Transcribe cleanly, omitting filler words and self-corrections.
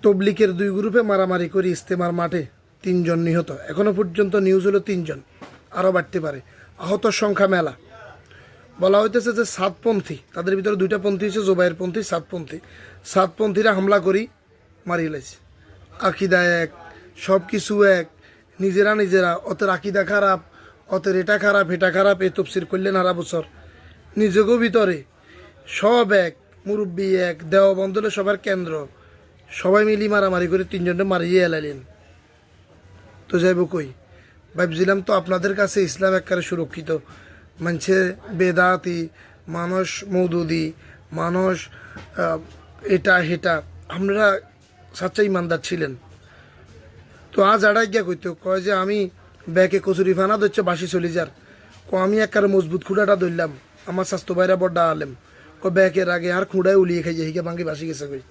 তবলিকের 2 গ্রুপে মারামারি করে ইস্তেমার মাঠে 3 জন নিহত। এখনো পর্যন্ত নিউজ হলো 3 জন, আরও বাড়তে পারে। আহতর সংখ্যা মেলা। বলা হইতেছে যে সাতপন্থী, তাদের ভিতরে 2টা পন্থী হচ্ছে জোবাইর পন্থী, সাতপন্থীরা হামলা করি মারিয়ে লাইছে। আকিদা এক, সব কিছু এক, নিজেরা অতের আকিদা খারাপ, অতের এটা খারাপ এটা খারাপ, এই তফসির করলেন হারা বছর। নিজেকেও ভিতরে সব এক, মুরব্বী এক, দেওবন্দ হলো সবার কেন্দ্র, সবাই মিলি মারামারি করে 3 জনকে মারিয়ে এলাইলেন। তো যাইব কই? ভাবছিলাম তো আপনাদের কাছে ইসলাম একবারে সুরক্ষিত, মানুষের বেদাতি, মানুষ মৌদুদি, মানুষ এটা হেটা, আপনারা সাচ্চা ইমানদার ছিলেন। তো আজ আড়াই গিয়া কইতো কয় যে আমি ব্যাকে কচুরি ফানা ধরছে বাসি চলি যার, আমি একবারে মজবুত খুঁড়াটা ধরলাম, আমার স্বাস্থ্য বাইরা বড্ডা আলেম, ব্যাকের আগে আর খুঁড়ায় উলিয়ে খাইছে, হিকে ভাঙ্গি বাসি গেছে কই।